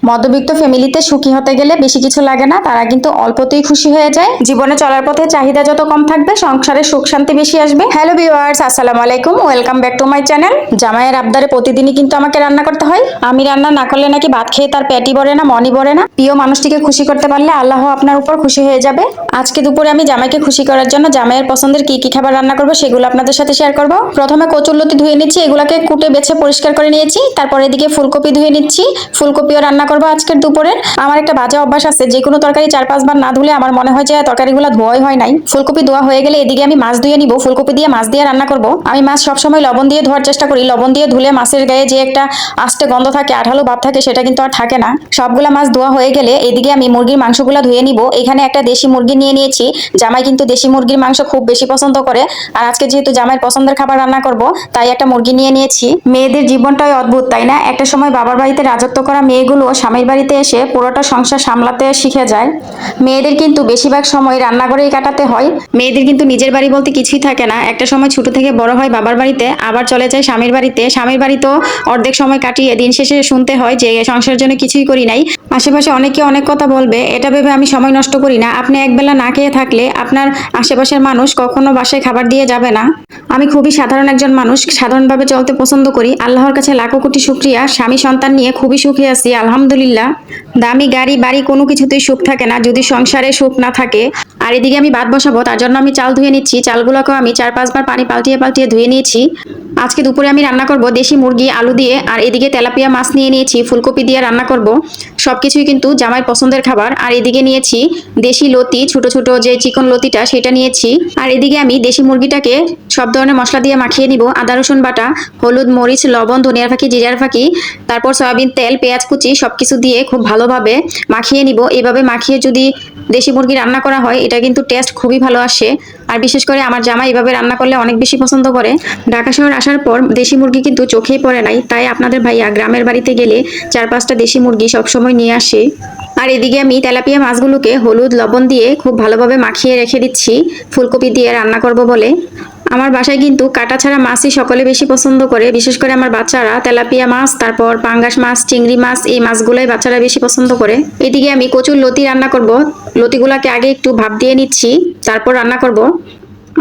মধ্যবিত্ত ফ্যামিলিতে সুখী হতে গেলে বেশি কিছু লাগে না, তারা কিন্তু অল্পতেই খুশি হয়ে যায়। জীবনে চলার পথে চাহিদা যত কম থাকবে, সংসারে সুখ শান্তি বেশি আসবে। হ্যালো ভিউয়ার্স, আসসালামু আলাইকুম, welcome back to my channel. জামাইয়ের আবদারে প্রতিদিনই কিন্তু আমাকে রান্না করতে হয়। আমি রান্না না করলে নাকি ভাত খেয়ে তার পেটই ভরে না, মনই ভরে না। প্রিয় মানুষটিকে খুশি করতে পারলে আল্লাহ আপনার উপর খুশি হয়ে যাবে। আজকে দুপুরে আমি জামাইকে খুশি করার জন্য জামাইয়ের পছন্দের কি কি খাবার রান্না করব সেগুলো আপনাদের সাথে শেয়ার করব। প্রথমে কচুরলতি ধুয়ে নিচ্ছি, এগুলাকে কুটে বেছে পরিষ্কার করে নিয়েছি। তারপর এদিকে ফুলকপি ধুয়ে নিচ্ছি, ফুলকপিও রান্না করব আজকের দুপুরে। আমার একটা বাজে অভ্যাস আছে, যে কোনো তরকারি 4-5 বার না ধুলে আমার মনে হয় যে তরকারিগুলো ধোয়াই হয় নাই। ফুলকপি ধোয়া হয়ে গেলে এদিকে আমি মাছ ধুয়ে নিব, ফুলকপি দিয়ে মাছ দিয়ে রান্না করব। আমি মাছ সবসময় লবণ দিয়ে ধোয়ার চেষ্টা করি, লবণ দিয়ে ধুলে মাছের গায়ে যে একটা আস্তে গন্ধ থাকে, আঠালো ভাব থাকে, সেটা কিন্তু আর থাকে না। সবগুলা মাছ ধোয়া হয়ে গেলে এদিকে আমি মুরগির মাংসগুলো ধুয়ে নিব। এখানে একটা দেশি মুরগি নিয়ে নিয়েছি, জামাই কিন্তু দেশি মুরগির মাংস খুব বেশি পছন্দ করে। আর আজকে যেহেতু জামাইয়ের পছন্দের খাবার রান্না করব, তাই একটা মুরগি নিয়ে নিয়েছি। মেয়েদের জীবনটাই অদ্ভুত, তাই না? একটা সময় বাবার বাড়িতে রাজত্ব করা মেয়েগুলো স্বামীর বাড়িতে এসে পুরোটা সংসার সামলাতে শিখে যায়। মেয়েদের কিন্তু বেশিরভাগ সময় রান্নাঘরেই কাটাতে হয়। মেয়েদের কিন্তু নিজের বাড়ি বলতে কিছুই থাকে না। একটা সময় ছোট থেকে বড় হয় বাবার বাড়িতে, আবার চলে যায় স্বামীর বাড়িতে। স্বামীর বাড়িতেও অর্ধেক সময় কাটিয়ে দিন শেষে শুনতে হয় যে সংসারের জন্য কিছুই করি নাই। আশেপাশে অনেকে অনেক কথা বলবে, এটা ভেবে আমি সময় নষ্ট করি না। আপনি একবেলা না খেয়ে থাকলে আপনার আশেপাশের মানুষ কখনো বাসায় খাবার দিয়ে যাবে না। আমি খুবই সাধারণ একজন মানুষ, সাধারণভাবে চলতে পছন্দ করি। আল্লাহর কাছে লাখো কোটি শুকরিয়া, স্বামী সন্তান নিয়ে খুবই সুখী আছি আলহামদুলিল্লাহ। দামি গাড়ি বাড়ি কোনো কিছুতেই সুখ থাকে না যদি সংসারে সুখ না থাকে। আর এদিকে আমি ভাত বসাবো, তার জন্য আমি চাল ধুয়ে নিচ্ছি। চালগুলোকেও আমি 4-5 বার পানি পাল্টিয়ে পাল্টিয়ে ধুয়ে নিয়েছি। আজকে দুপুরে আমি রান্না করব দেশি মুরগি আলু দিয়ে, আর এদিকে তেলাপিয়া মাছ নিয়ে নিয়েছি, ফুলকপি দিয়ে রান্না করব। সবকিছুই কিন্তু জামাইয়ের পছন্দের খাবার। আর এদিকে নিয়েছি দেশি লতি, ছোট ছোট যে চিকন লতিটা সেটা নিয়েছি। আর এদিকে আমি দেশি মুরগিটাকে সব ধরনের মশলা দিয়ে মাখিয়ে নিব। আদা রসুন বাটা, হলুদ মরিচ লবণ ধনিয়ার ফাঁকি জিরার ফাঁকি, তারপর সয়াবিন তেল পেঁয়াজ কুচি সবকিছু দিয়ে খুব ভালোভাবে মাখিয়ে নিব। এইভাবে মাখিয়ে যদি দেশি মুরগি রান্না করা হয়, এটা কিন্তু টেস্ট খুবই ভালো আসে। আর বিশেষ করে আমার জামাই এভাবে রান্না করলে অনেক বেশি পছন্দ করে। ঢাকা শহর আসার পর দেশি মুরগি কিন্তু চোখেই পড়ে নাই, তাই আপনাদের ভাইয়া গ্রামের বাড়িতে গেলে 4-5টা দেশি মুরগি সবসময় নিয়ে আসে। আর এদিকে আমি তেলাপিয়া মাছগুলোকে হলুদ লবণ দিয়ে খুব ভালোভাবে মাখিয়ে রেখে দিচ্ছি, ফুলকপি দিয়ে রান্না করব বলে। আমার বাসায় কিন্তু কাটা ছাড়া মাছই সকলে বেশি পছন্দ করে, বিশেষ করে আমার বাচ্চারা তেলাপিয়া মাছ, তারপর পাঙ্গাস মাছ, চিংড়ি মাছ, এই মাছগুলোই বাচ্চারা বেশি পছন্দ করে। এদিকে আমি কচুর লতি রান্না করব। লতিগুলাকে আগে একটু ভাপ দিয়ে নিচ্ছি, তারপর রান্না করব।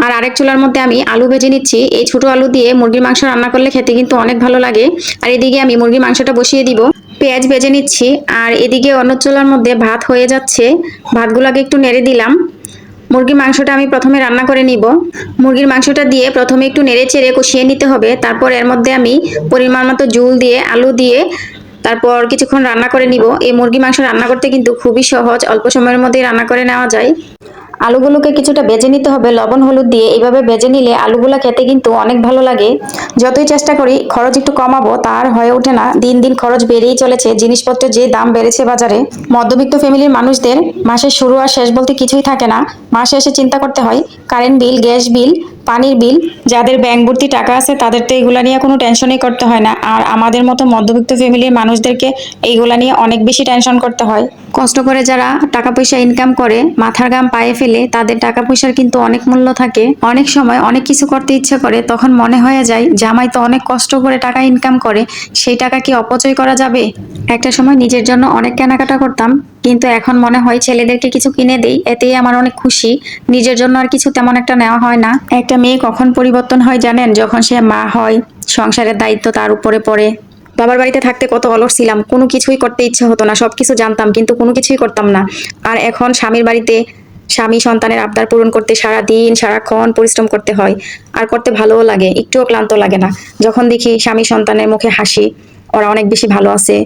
আর আরেক চুলার মধ্যে আমি আলু ভেজে নিচ্ছি। এই ছোট আলু দিয়ে মুরগির মাংস রান্না করলে খেতে কিন্তু অনেক ভালো লাগে। আর এদিকে আমি মুরগির মাংসটা বসিয়ে দিব, পেঁয়াজ ভেজে নিচ্ছি। আর এদিকে অন্য চুলার মধ্যে ভাত হয়ে যাচ্ছে, ভাতগুলোকে একটু নেড়ে দিলাম। মুরগির মাংসটা আমি প্রথমে রান্না করে নিব। মুরগির মাংসটা দিয়ে প্রথমে একটু নেড়ে চেড়ে কষিয়ে নিতে হবে। তারপর এর মধ্যে আমি পরিমাণ মতো ঝোল দিয়ে আলু দিয়ে তারপর কিছুক্ষণ রান্না করে নিব। এই মুরগি মাংস রান্না করতে কিন্তু খুবই সহজ, অল্প সময়ের মধ্যেই রান্না করে নেওয়া যায়। আলুগুলোকে কিছুটা ভেজে নিতে হবে লবণ হলুদ দিয়ে। এইভাবে ভেজে নিলে আলুগুলো খেতে কিন্তু অনেক ভালো লাগে। যতই চেষ্টা করি খরচ একটু কমাবো, তার হয়ে ওঠে না। দিন দিন খরচ বেড়েই চলেছে, জিনিসপত্রের যে দাম বেড়েছে বাজারে। মধ্যবিত্ত ফ্যামিলির মানুষদের মাসের শুরু আর শেষ বলতে কিছুই থাকে না। মাসে এসে চিন্তা করতে হয় কারেন্ট বিল, গ্যাস বিল, পানির বিল। যাদের ব্যাংক ভর্তি টাকা আছে তাদের তো এগুলা নিয়ে কোনো টেনশনই করতে হয় না। আর আমাদের মতো মধ্যবিত্ত ফ্যামিলির মানুষদেরকে এইগুলা নিয়ে অনেক বেশি টেনশন করতে হয়। কষ্ট করে যারা টাকা পয়সা ইনকাম করে, মাথার ঘাম পায়ে ফেলে, তাদের টাকা পয়সার কিন্তু অনেক মূল্য থাকে। অনেক সময় অনেক কিছু করতে ইচ্ছে করে, তখন মনে হয়ে যায় জামাই তো অনেক কষ্ট করে টাকা ইনকাম করে, সেই টাকা কি অপচয় করা যাবে? একটা সময় নিজের জন্য অনেক কেনাকাটা করতাম, কিন্তু এখন মনে হয় ছেলেদেরকে কিছু কিনে দেই, এতেই আমার অনেক খুশি। নিজের জন্য আর কিছু তেমন একটা নেওয়া হয় না। একটা মেয়ে কখন পরিবর্তন হয় জানেন? যখন সে মা হয়, সংসারের দায়িত্ব তার উপরে পড়ে। বাবার বাড়িতে থাকতে কত অলস ছিলাম, কোনো কিছুই করতে ইচ্ছে হতো না, সবকিছু জানতাম কিন্তু কোনো কিছুই করতাম না। আর এখন স্বামীর বাড়িতে স্বামী সন্তানের আবদার পূরণ করতে সারা দিন সারাক্ষণ পরিশ্রম করতে হয়। আর করতে ভালোও লাগে, একটুও ক্লান্ত লাগে না। যখন দেখি স্বামী সন্তানের মুখে হাসি, ওরা অনেক বেশি ভালো আছে,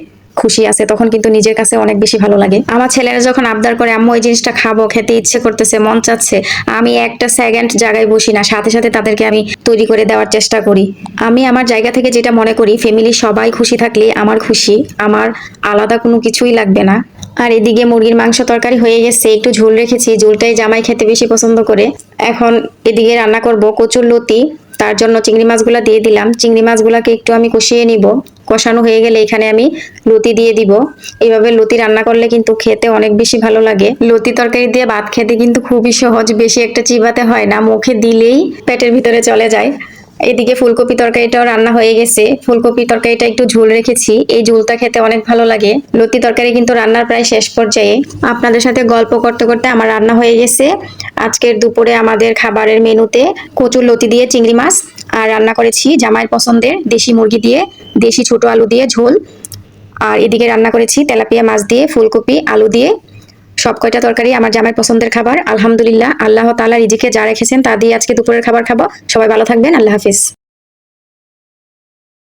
খুশি আছে, তখন কিন্তু নিজের কাছে অনেক বেশি ভালো লাগে। আমার ছেলেরা যখন আবদার করে আম্মু এই জিনিসটা খাবো, খেতে ইচ্ছে করতেছে, মন চাচ্ছে, আমি একটা সেকেন্ড জায়গায় বসি না, সাথে সাথে তাদেরকে আমি তৈরি করে দেওয়ার চেষ্টা করি। আমি আমার জায়গা থেকে যেটা মনে করি, ফ্যামিলির সবাই খুশি থাকলে আমার খুশি, আমার আলাদা কোনো কিছুই লাগবে না। আর এদিকে মুরগির মাংস তরকারি হয়ে গেছে, একটু ঝোল রেখেছি, ঝোলটাই জামাই খেতে বেশি পছন্দ করে। এখন এদিকে রান্না করব কচুর লতি, তার জন্য চিংড়ি মাছগুলা দিয়ে দিলাম। চিংড়ি মাছগুলাকে একটু আমি কষিয়ে নিব। কষানো হয়ে গেলে এখানে আমি লতি দিয়ে দিব। এইভাবে লতি রান্না করলে কিন্তু খেতে অনেক বেশি ভালো লাগে। লতি তরকারি দিয়ে ভাত খেতে কিন্তু খুবই সহজ, বেশি একটা চিবাতে হয় না, মুখে দিলেই পেটের ভিতরে চলে যায়। এদিকে ফুলকপি তরকারিটাও রান্না হয়ে গেছে। ফুলকপি তরকারিটা একটু ঝোল রেখেছি, এই ঝোলটা খেতে অনেক ভালো লাগে। লতি তরকারি কিন্তু রান্নার প্রায় শেষ পর্যায়ে। আপনাদের সাথে গল্প করতে করতে আমার রান্না হয়ে গেছে। আজকের দুপুরে আমাদের খাবারের মেনুতে কচুর লতি দিয়ে চিংড়ি মাছ, আর রান্না করেছি জামাইয়ের পছন্দের দেশি মুরগি দিয়ে দেশি ছোট আলু দিয়ে ঝোল। আর এদিকে রান্না করেছি তেলাপিয়া মাছ দিয়ে ফুলকপি আলু দিয়ে। সব কয়টা তরকারি আমার জামাইয়ের পছন্দের খাবার। আলহামদুলিল্লাহ, আল্লাহ তাআলা রিজিকে যা রেখেছেন তা দিয়ে আজকে দুপুরের খাবার খাবো। সবাই ভালো থাকবেন, আল্লাহ হাফিজ।